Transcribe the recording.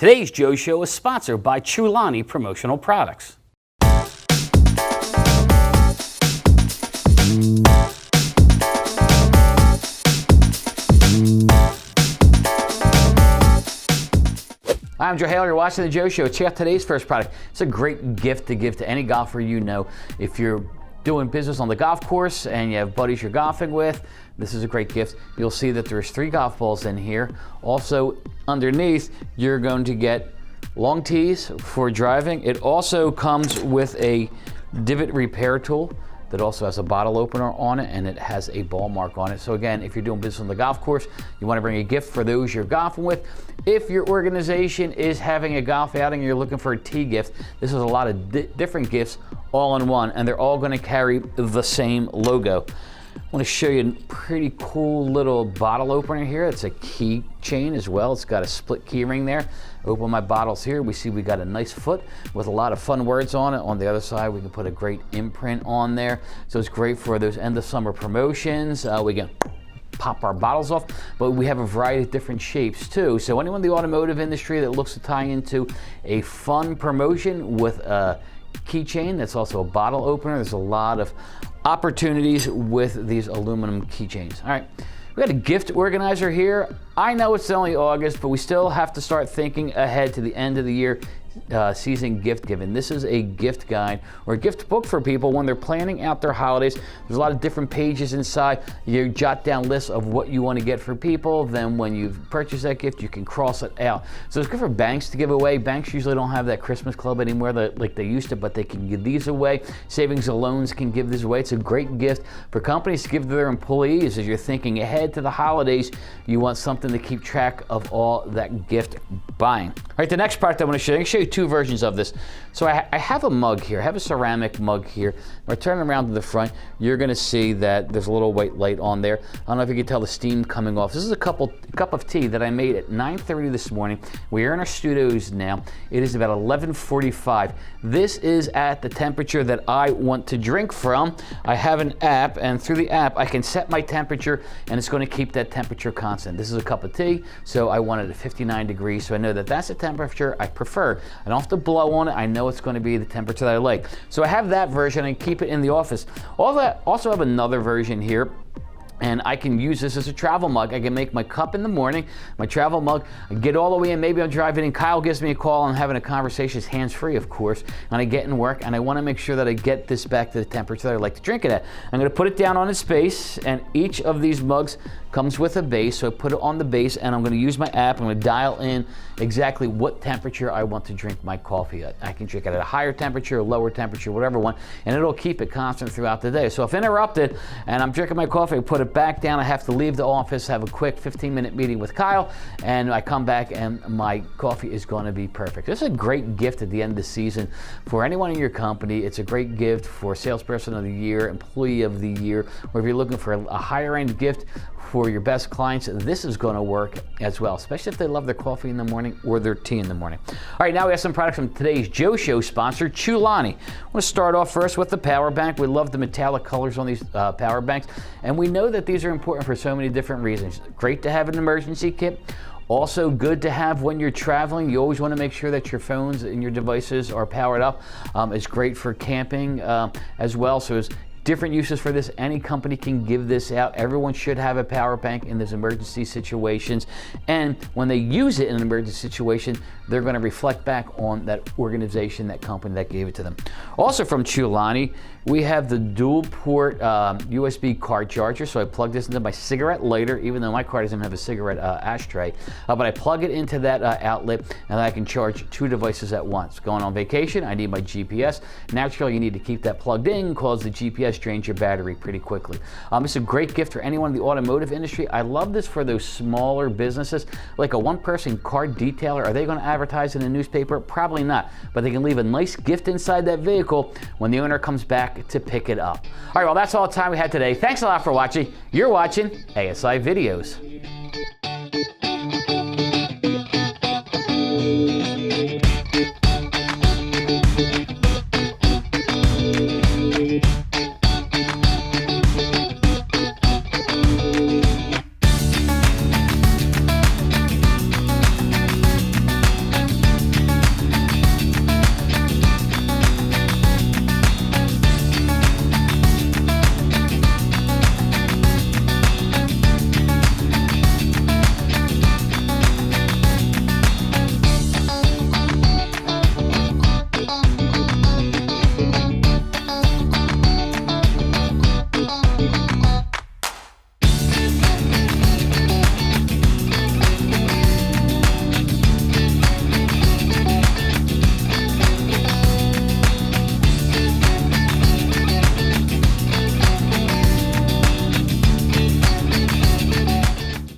Today's Joe Show is sponsored by Chulani Promotional Products. I'm Joe Hale, you're watching The Joe Show. Check out today's first product. It's a great gift to give to any golfer you know. If you're doing business on the golf course and you have buddies you're golfing with, this is a great gift. You'll see that there's 3 golf balls in here. Also underneath, you're going to get long tees for driving. It also comes with a divot repair tool that also has a bottle opener on it, and it has a ball mark on it. So again, if you're doing business on the golf course, you want to bring a gift for those you're golfing with. If your organization is having a golf outing and you're looking for a tee gift, this is a lot of different gifts all in one, and they're all going to carry the same logo. I want to show you a pretty cool little bottle opener here. It's a key chain as well. It's got a split key ring there. Open my bottles here. We see we got a nice foot with a lot of fun words on it. On the other side, we can put a great imprint on there. So it's great for those end of summer promotions. We can pop our bottles off, but we have a variety of different shapes too. So anyone in the automotive industry that looks to tie into a fun promotion with a keychain that's also a bottle opener, there's a lot of opportunities with these aluminum keychains. All right, we got a gift organizer here. I know it's only August, but we still have to start thinking ahead to the end of the year. Season gift giving. This is a gift guide or a gift book for people when they're planning out their holidays. There's a lot of different pages inside. You jot down lists of what you want to get for people. Then when you've purchased that gift, you can cross it out. So it's good for banks to give away. Banks usually don't have that Christmas club anymore like they used to, but they can give these away. Savings and loans can give this away. It's a great gift for companies to give to their employees as you're thinking ahead to the holidays. You want something to keep track of all that gift buying. All right, the next product I want to show you, I'm going to show you 2 versions of this. So I have a mug here. I have a ceramic mug here. When I turn it around to the front, you're going to see that there's a little white light on there. I don't know if you can tell the steam coming off. This is a cup of tea that I made at 9:30 this morning. We are in our studios now. It is about 11:45. This is at the temperature that I want to drink from. I have an app, and through the app, I can set my temperature, and it's going to keep that temperature constant. This is a cup of tea, so I want it at 59 degrees, so I know that that's the temperature I prefer. I don't have to blow on it. I know it's going to be the temperature that I like. So I have that version and keep it in the office. Also have another version here. And I can use this as a travel mug. I can make my cup in the morning, my travel mug, get all the way in. Maybe I'm driving in, Kyle gives me a call, I'm having a conversation, it's hands-free of course, and I get in work and I wanna make sure that I get this back to the temperature that I like to drink it at. I'm gonna put it down on its base, and each of these mugs comes with a base, so I put it on the base and I'm gonna use my app, I'm gonna dial in exactly what temperature I want to drink my coffee at. I can drink it at a higher temperature, a lower temperature, whatever one, and it'll keep it constant throughout the day. So if interrupted and I'm drinking my coffee, I put it back down, I have to leave the office, have a quick 15-minute meeting with Kyle, and I come back and my coffee is going to be perfect. This is a great gift at the end of the season for anyone in your company. It's a great gift for salesperson of the year, employee of the year, or if you're looking for a higher end gift for your best clients, this is going to work as well, especially if they love their coffee in the morning or their tea in the morning. All right, now we have some products from today's Joe Show sponsor, Chulani. I want to start off first with the power bank. We love the metallic colors on these power banks, and we know that these are important for so many different reasons. Great to have an emergency kit. Also good to have when you're traveling. You always want to make sure that your phones and your devices are powered up. It's great for camping as well. So it's different uses for this. Any company can give this out. Everyone should have a power bank in those emergency situations. And when they use it in an emergency situation, they're going to reflect back on that organization, that company that gave it to them. Also from Chulani, we have the dual port USB card charger. So I plug this into my cigarette lighter, even though my car doesn't have a cigarette ashtray. But I plug it into that outlet, and I can charge 2 devices at once. Going on vacation, I need my GPS. Naturally, you need to keep that plugged in because the GPS drains your battery pretty quickly. It's a great gift for anyone in the automotive industry. I love this for those smaller businesses, like a one-person car detailer. Are they going to advertise in a newspaper? Probably not, but they can leave a nice gift inside that vehicle when the owner comes back to pick it up. All right, well, that's all the time we had today. Thanks a lot for watching. You're watching ASI Videos.